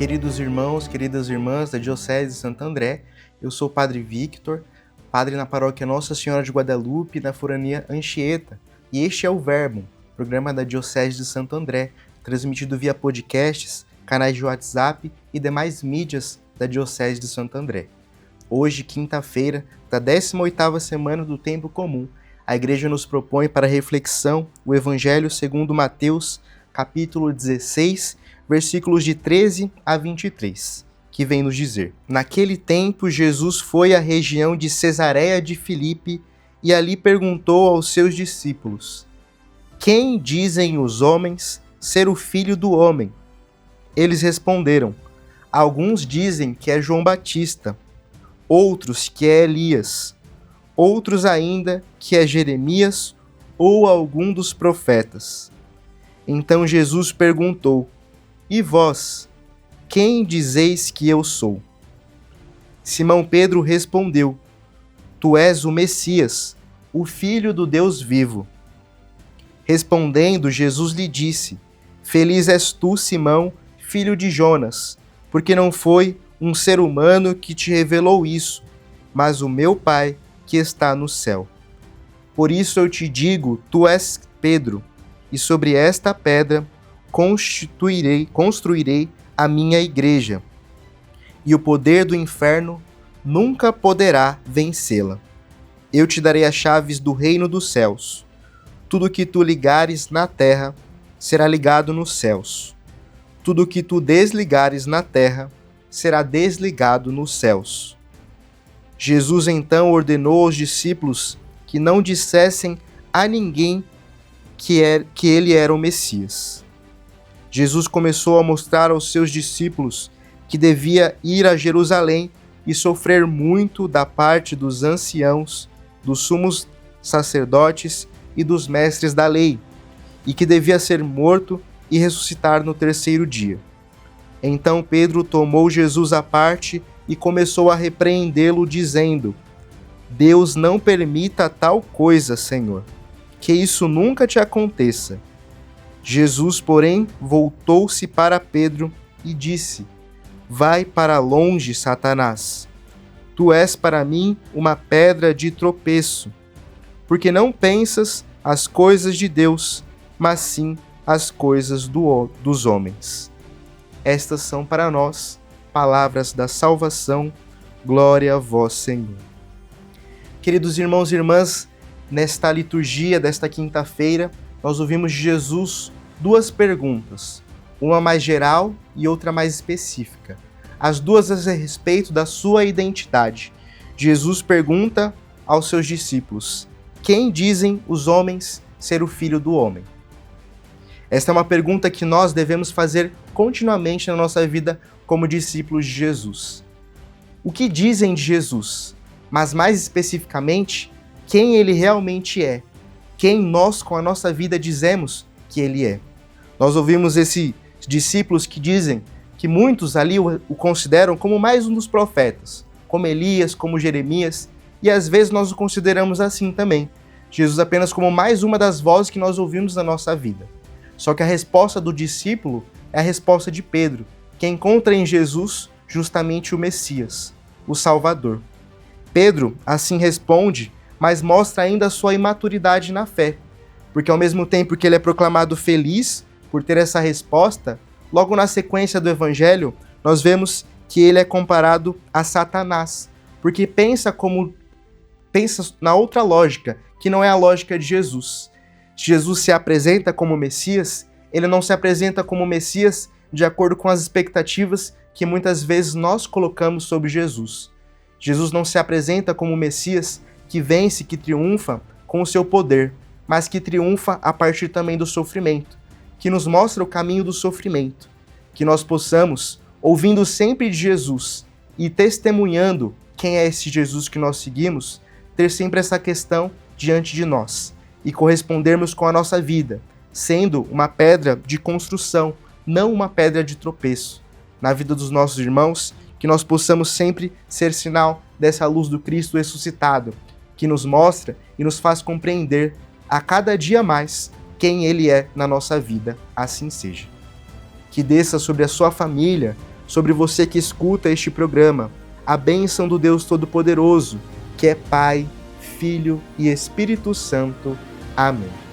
Queridos irmãos, queridas irmãs da Diocese de Santo André, eu sou o Padre Victor, padre na paróquia Nossa Senhora de Guadalupe, na Forania Anchieta, e este é o Verbo, programa da Diocese de Santo André, transmitido via podcasts, canais de WhatsApp e demais mídias da Diocese de Santo André. Hoje, quinta-feira, da 18ª semana do Tempo Comum, a Igreja nos propõe para reflexão o Evangelho segundo Mateus, capítulo 16, versículos de 13 a 23, que vem nos dizer: Naquele tempo, Jesus foi à região de Cesareia de Filipe e ali perguntou aos seus discípulos: Quem dizem os homens ser o Filho do Homem? Eles responderam: Alguns dizem que é João Batista, outros que é Elias, outros ainda que é Jeremias ou algum dos profetas. Então Jesus perguntou: E vós, quem dizeis que eu sou? Simão Pedro respondeu: Tu és o Messias, o Filho do Deus vivo. Respondendo, Jesus lhe disse: Feliz és tu, Simão, filho de Jonas, porque não foi um ser humano que te revelou isso, mas o meu Pai que está no céu. Por isso eu te digo, tu és Pedro, e sobre esta pedra construirei a minha igreja, e o poder do inferno nunca poderá vencê-la. Eu te darei as chaves do reino dos céus. Tudo que tu ligares na terra será ligado nos céus. Tudo que tu desligares na terra será desligado nos céus. Jesus então ordenou aos discípulos que não dissessem a ninguém que ele era o Messias. Jesus começou a mostrar aos seus discípulos que devia ir a Jerusalém e sofrer muito da parte dos anciãos, dos sumos sacerdotes e dos mestres da lei, e que devia ser morto e ressuscitar no terceiro dia. Então Pedro tomou Jesus à parte e começou a repreendê-lo, dizendo: Deus não permita tal coisa, Senhor, que isso nunca te aconteça. Jesus, porém, voltou-se para Pedro e disse: Vai para longe, Satanás. Tu és para mim uma pedra de tropeço, porque não pensas as coisas de Deus, mas sim as coisas dos homens. Estas são para nós palavras da salvação. Glória a vós, Senhor. Queridos irmãos e irmãs, nesta liturgia desta quinta-feira, nós ouvimos de Jesus duas perguntas, uma mais geral e outra mais específica. As duas a respeito da sua identidade. Jesus pergunta aos seus discípulos: Quem dizem os homens ser o Filho do Homem? Esta é uma pergunta que nós devemos fazer continuamente na nossa vida como discípulos de Jesus. O que dizem de Jesus? Mas mais especificamente, quem ele realmente é? Quem nós, com a nossa vida, dizemos que ele é? Nós ouvimos esses discípulos que dizem que muitos ali o consideram como mais um dos profetas, como Elias, como Jeremias, e às vezes nós o consideramos assim também. Jesus apenas como mais uma das vozes que nós ouvimos na nossa vida. Só que a resposta do discípulo é a resposta de Pedro, que encontra em Jesus justamente o Messias, o Salvador. Pedro assim responde, mas mostra ainda a sua imaturidade na fé, porque ao mesmo tempo que ele é proclamado feliz por ter essa resposta, logo na sequência do Evangelho, nós vemos que ele é comparado a Satanás, porque pensa na outra lógica, que não é a lógica de Jesus. Jesus se apresenta como Messias, ele não se apresenta como Messias de acordo com as expectativas que muitas vezes nós colocamos sobre Jesus. Jesus não se apresenta como Messias que vence, que triunfa com o seu poder, mas que triunfa a partir também do sofrimento, que nos mostra o caminho do sofrimento, que nós possamos, ouvindo sempre de Jesus e testemunhando quem é esse Jesus que nós seguimos, ter sempre essa questão diante de nós e correspondermos com a nossa vida, sendo uma pedra de construção, não uma pedra de tropeço. Na vida dos nossos irmãos, que nós possamos sempre ser sinal dessa luz do Cristo ressuscitado, que nos mostra e nos faz compreender a cada dia mais quem Ele é na nossa vida, assim seja. Que desça sobre a sua família, sobre você que escuta este programa, a bênção do Deus Todo-Poderoso, que é Pai, Filho e Espírito Santo. Amém.